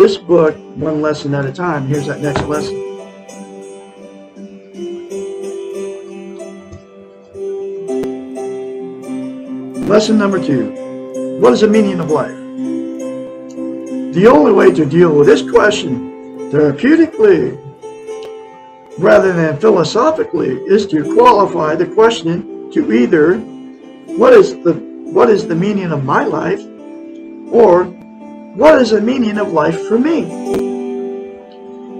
this book one lesson at a time. Here's that next lesson. Lesson number 2. What is the meaning of life? The only way to deal with this question therapeutically rather than philosophically is to qualify the question to either what is the meaning of my life, or what is the meaning of life for me?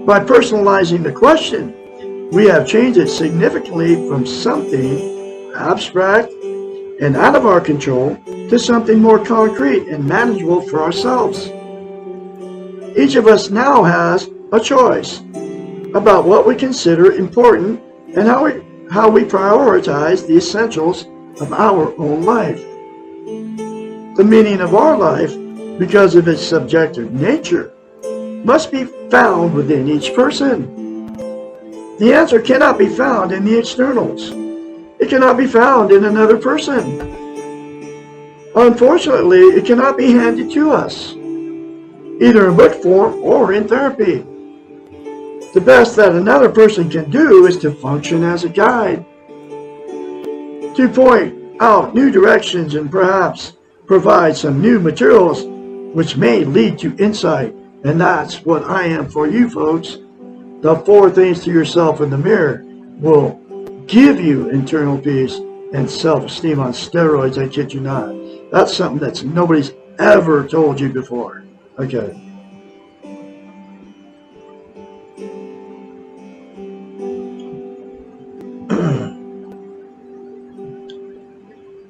By personalizing the question, we have changed it significantly from something abstract and out of our control to something more concrete and manageable for ourselves. Each of us now has a choice about what we consider important and how we prioritize the essentials of our own life. The meaning of our life, because of its subjective nature, must be found within each person. The answer cannot be found in the externals. It cannot be found in another person. Unfortunately, it cannot be handed to us, either in book form or in therapy. The best that another person can do is to function as a guide, to point out new directions and perhaps provide some new materials which may lead to insight. And that's what I am for you folks. The 4 things to yourself in the mirror will give you internal peace and self-esteem on steroids, I kid you not. That's something that nobody's ever told you before. Okay.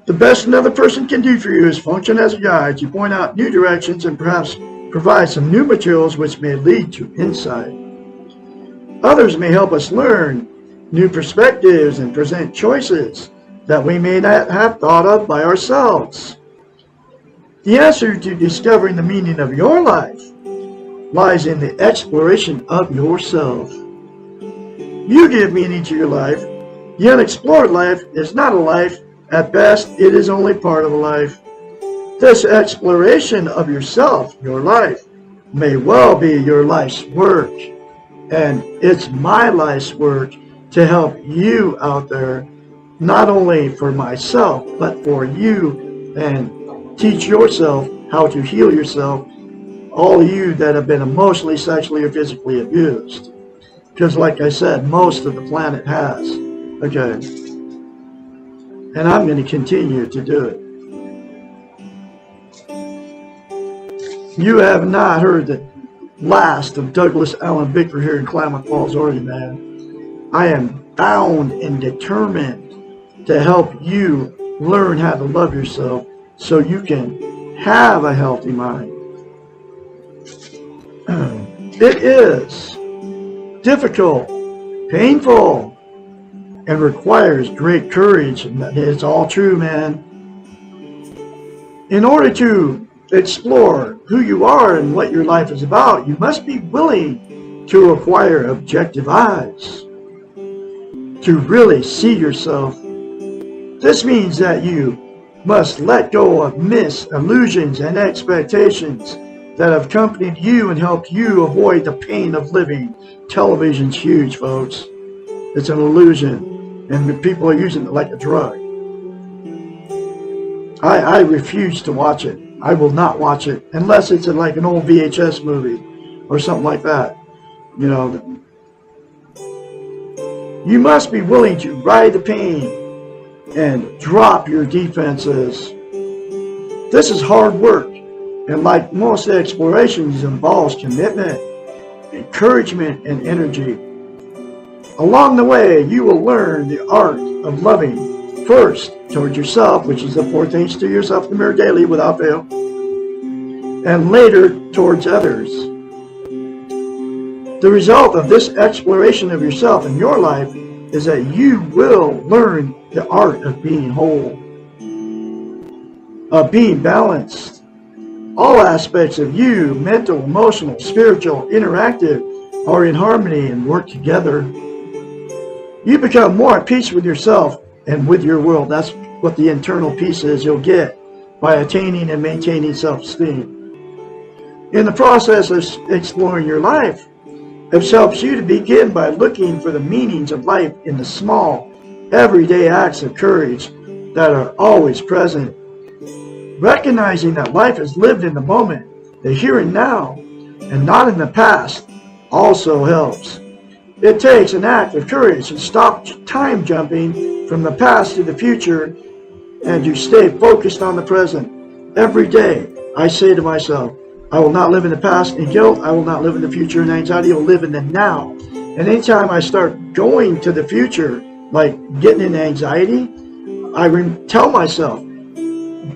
The best another person can do for you is function as a guide to point out new directions and perhaps provide some new materials which may lead to insight. Others may help us learn new perspectives and present choices that we may not have thought of by ourselves. The answer to discovering the meaning of your life lies in the exploration of yourself. You give meaning to your life. The unexplored life is not a life. At best, it is only part of a life. This exploration of yourself, your life, may well be your life's work. And it's my life's work to help you out there, not only for myself, but for you, and teach yourself how to heal yourself, all you that have been emotionally, sexually, or physically abused. Because like I said, most of the planet has. Okay. And I'm going to continue to do it. You have not heard the last of Douglas Allen Bickler here in Klamath Falls, Oregon, man. I am bound and determined to help you learn how to love yourself so you can have a healthy mind. It is difficult, painful, and requires great courage. And it's all true, man. In order to explore who you are and what your life is about, you must be willing to acquire objective eyes, to really see yourself. This means that you must let go of myths, illusions, and expectations that have accompanied you and helped you avoid the pain of living. Television's huge, folks. It's an illusion, and people are using it like a drug. I refuse to watch it. I will not watch it unless it's like an old VHS movie or something like that. You know, you must be willing to ride the pain and drop your defenses. This is hard work, and like most explorations, involves commitment, encouragement, and energy. Along the way, you will learn the art of loving, first towards yourself, which is the 4 things to yourself in the mirror daily without fail, and later towards others. The result of this exploration of yourself in your life is that you will learn the art of being whole, of being balanced. All aspects of you, mental, emotional, spiritual, interactive, are in harmony and work together. You become more at peace with yourself and with your world. That's what the internal peace is you'll get by attaining and maintaining self-esteem. In the process of exploring your life, it helps you to begin by looking for the meanings of life in the small, everyday acts of courage that are always present. Recognizing that life is lived in the moment, the here and now, and not in the past, also helps. It takes an act of courage to stop time jumping from the past to the future and to stay focused on the present. Every day, I say to myself, I will not live in the past in guilt. I will not live in the future in anxiety. I will live in the now. And anytime I start going to the future, like getting in anxiety, I tell myself,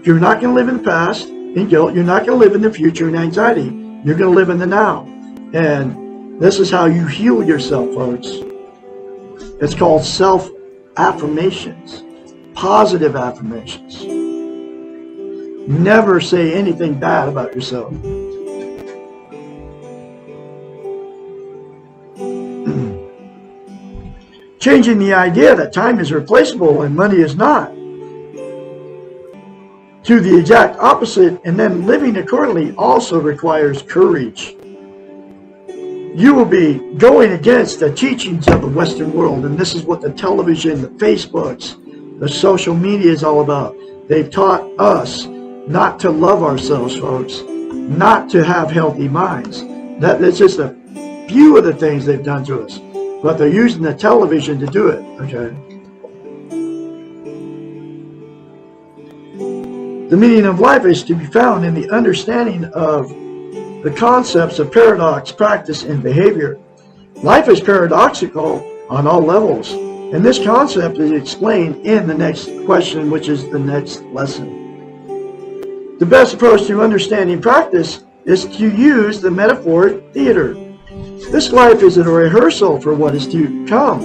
you're not going to live in the past in guilt. You're not going to live in the future in anxiety. You're going to live in the now. And this is how you heal yourself, folks. It's called self-affirmations, positive affirmations. Never say anything bad about yourself. Changing the idea that time is replaceable and money is not, to the exact opposite, and then living accordingly also requires courage. You will be going against the teachings of the Western world, and this is what the television, the Facebooks, the social media is all about. They've taught us not to love ourselves, folks, not to have healthy minds. That's just a few of the things they've done to us, but they're using the television to do it, okay? The meaning of life is to be found in the understanding of the concepts of paradox, practice, and behavior. Life is paradoxical on all levels, and this concept is explained in the next question, which is the next lesson. The best approach to understanding practice is to use the metaphor theater. This life is a rehearsal for what is to come,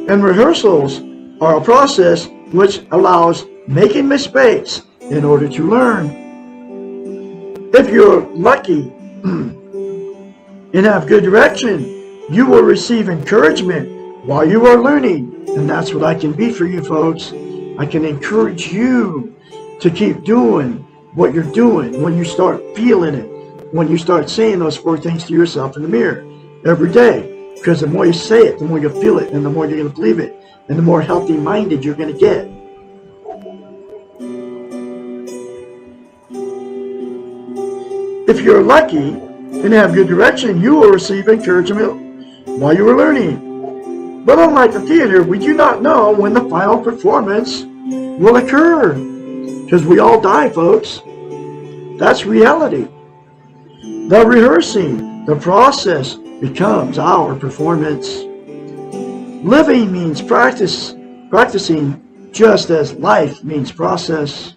and rehearsals are a process which allows making mistakes in order to learn. If you're lucky and have good direction, you will receive encouragement while you are learning. And that's what I can be for you, folks. I can encourage you to keep doing what you're doing when you start feeling it, when you start saying those 4 things to yourself in the mirror every day. Because the more you say it, the more you feel it, and the more you're going to believe it, and the more healthy-minded you're going to get. If you're lucky and have good direction, you will receive encouragement while you are learning. But unlike the theater, we do not know when the final performance will occur. Because we all die, folks. That's reality. The rehearsing, the process, becomes our performance. Living means practicing just as life means process.